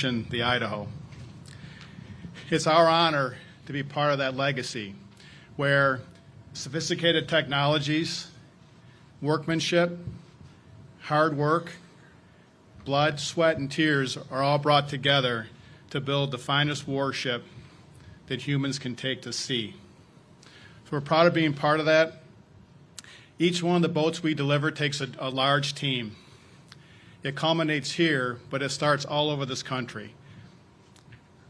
the Idaho. It's our honor to be part of that legacy where sophisticated technologies, workmanship, hard work, blood, sweat, and tears are all brought together to build the finest warship that humans can take to sea. So we're proud of being part of that. Each one of the boats we deliver takes a large team. It culminates here, but it starts all over this country.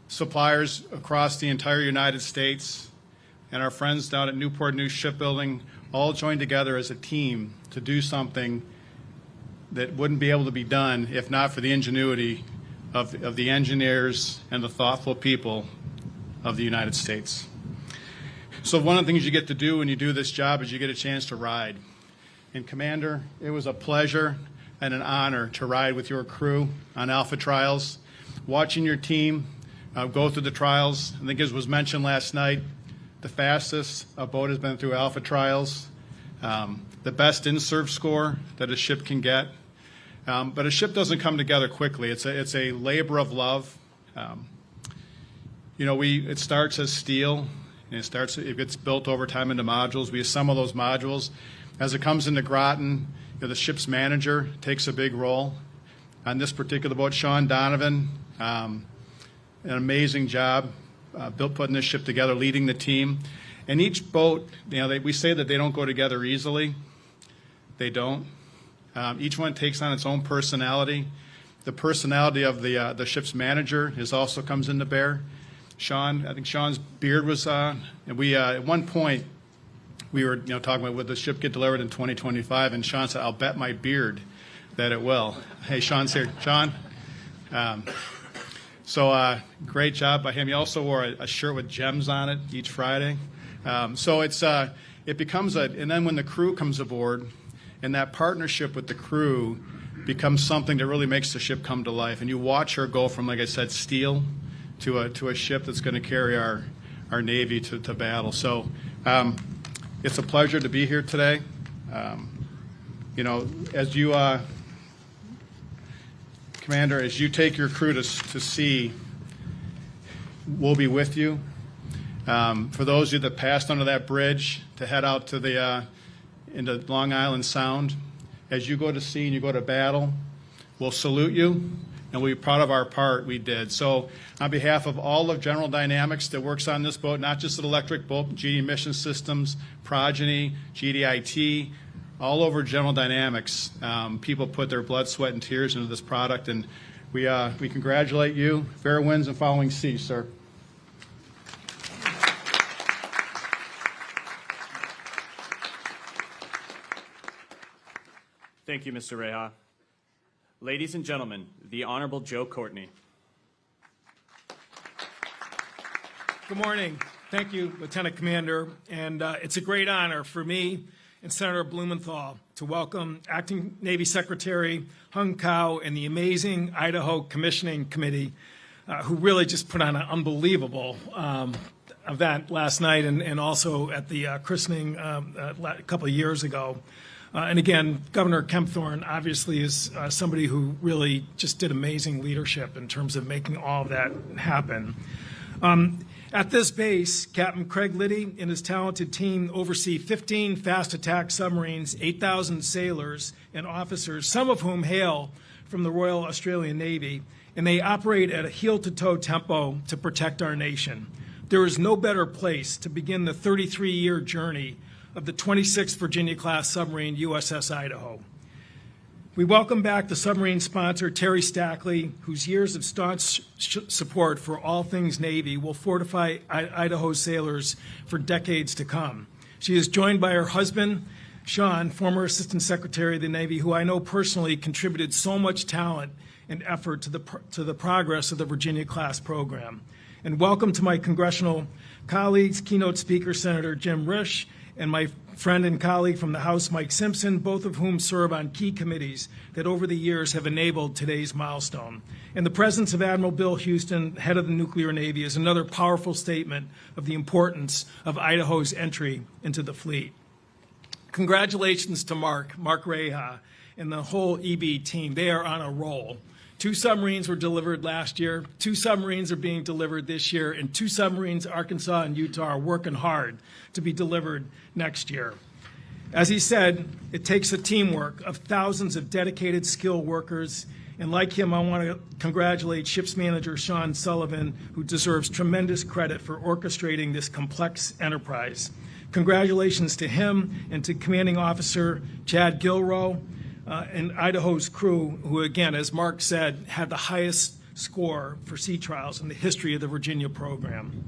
Suppliers across the entire United States and our friends down at Newport News Shipbuilding all join together as a team to do something that wouldn't be able to be done if not for the ingenuity of the engineers and the thoughtful people of the United States. So one of the things you get to do when you do this job is you get a chance to ride. And Commander, it was a pleasure and an honor to ride with your crew on Alpha trials, watching your team go through the trials. I think as was mentioned last night, the fastest a boat has been through Alpha trials, the best in-serve score that a ship can get. But a ship doesn't come together quickly. It's a labor of love. It starts as steel, and it gets built over time into modules. We assemble those modules. As it comes into Groton, the ship's manager takes a big role. On this particular boat, Sean Donovan, an amazing job putting this ship together, leading the team. And each boat, we say that they don't go together easily. They don't. Each one takes on its own personality. The personality of the ship's manager also comes into bear. Sean, I think Sean's beard was, and we at one point we were talking about would the ship get delivered in 2025, and Sean said, "I'll bet my beard that it will." Hey, Sean's here. Sean. Great job by him. He also wore a shirt with gems on it each Friday. It becomes and then when the crew comes aboard, and that partnership with the crew becomes something that really makes the ship come to life. And you watch her go from, like I said, steel to a ship that's going to carry our Navy to battle. So it's a pleasure to be here today. As you, Commander, as you take your crew to sea, we'll be with you. For those of you that passed under that bridge to head out to into Long Island Sound, as you go to sea and you go to battle, we'll salute you, and we'll be proud of our part we did. So on behalf of all of General Dynamics that works on this boat, not just an electric boat, GD Mission Systems, Progeny, GDIT, all over General Dynamics, people put their blood, sweat, and tears into this product, and we congratulate you. Fair winds and following seas, sir. Thank you, Mr. Reha. Ladies and gentlemen, the Honorable Joe Courtney. Good morning. Thank you, Lieutenant Commander. And it's a great honor for me and Senator Blumenthal to welcome Acting Navy Secretary Hung Kao and the amazing Idaho Commissioning Committee, who really just put on an unbelievable event last night and also at the christening a couple of years ago. And again, Governor Kempthorne obviously is somebody who really just did amazing leadership in terms of making all of that happen. At this base, Captain Craig Liddy and his talented team oversee 15 fast attack submarines, 8,000 sailors and officers, some of whom hail from the Royal Australian Navy, and they operate at a heel-to-toe tempo to protect our nation. There is no better place to begin the 33-year journey of the 26th Virginia-class submarine USS Idaho. We welcome back the submarine sponsor, Terry Stackley, whose years of staunch support for all things Navy will fortify Idaho's sailors for decades to come. She is joined by her husband, Sean, former Assistant Secretary of the Navy, who I know personally contributed so much talent and effort to the progress of the Virginia-class program. And welcome to my congressional colleagues, keynote speaker Senator Jim Risch, and my friend and colleague from the House, Mike Simpson, both of whom serve on key committees that over the years have enabled today's milestone. And the presence of Admiral Bill Houston, head of the Nuclear Navy, is another powerful statement of the importance of Idaho's entry into the fleet. Congratulations to Mark Reha, and the whole EB team. They are on a roll. 2 submarines were delivered last year, 2 submarines are being delivered this year, and 2 submarines, Arkansas and Utah, are working hard to be delivered next year. As he said, it takes a teamwork of thousands of dedicated, skilled workers. And like him, I want to congratulate Ships Manager Sean Sullivan, who deserves tremendous credit for orchestrating this complex enterprise. Congratulations to him and to Commanding Officer Chad Gilrow and Idaho's crew, who, again, as Mark said, had the highest score for sea trials in the history of the Virginia program.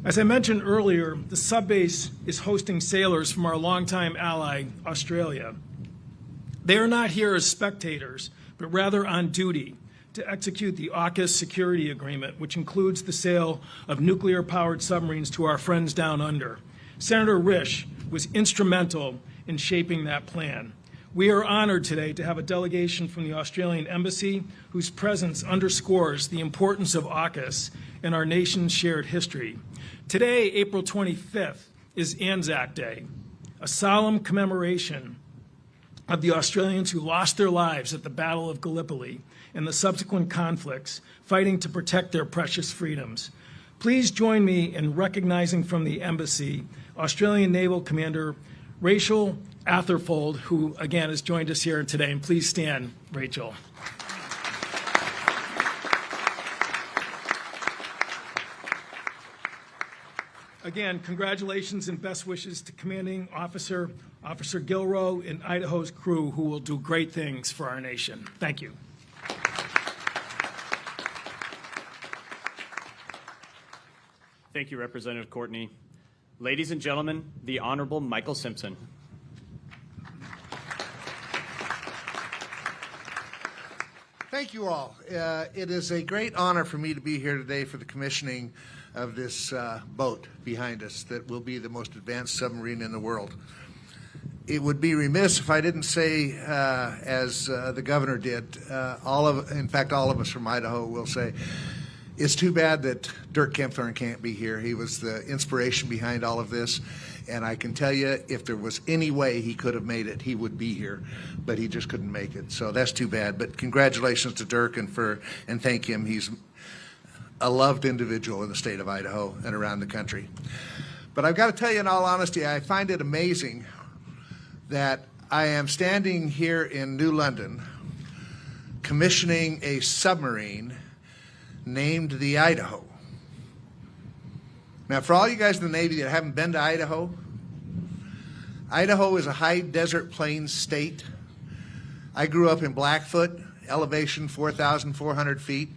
As I mentioned earlier, the subbase is hosting sailors from our longtime ally, Australia. They are not here as spectators, but rather on duty to execute the AUKUS security agreement, which includes the sale of nuclear-powered submarines to our friends down under. Senator Risch was instrumental in shaping that plan. We are honored today to have a delegation from the Australian Embassy whose presence underscores the importance of AUKUS in our nation's shared history. Today, April 25th, is ANZAC Day, a solemn commemoration of the Australians who lost their lives at the Battle of Gallipoli and the subsequent conflicts, fighting to protect their precious freedoms. Please join me in recognizing from the Embassy Australian Naval Commander Rachel Atherfold, who again has joined us here today. And please stand, Rachel. Again, congratulations and best wishes to Commanding Officer Gilrow and Idaho's crew, who will do great things for our nation. Thank you. Thank you, Representative Courtney. Ladies and gentlemen, the Honorable Michael Simpson. Thank you all. It is a great honor for me to be here today for the commissioning of this boat behind us that will be the most advanced submarine in the world. It would be remiss if I didn't say, as the governor did, all of us from Idaho will say, it's too bad that Dirk Kempthorne can't be here. He was the inspiration behind all of this. And I can tell you, if there was any way he could have made it, he would be here. But he just couldn't make it. So that's too bad. But congratulations to Dirk and thank him. He's a loved individual in the state of Idaho and around the country. But I've got to tell you, in all honesty, I find it amazing that I am standing here in New London commissioning a submarine named the Idaho. Now, for all you guys in the Navy that haven't been to Idaho, Idaho is a high desert plains state. I grew up in Blackfoot, elevation 4,400 feet.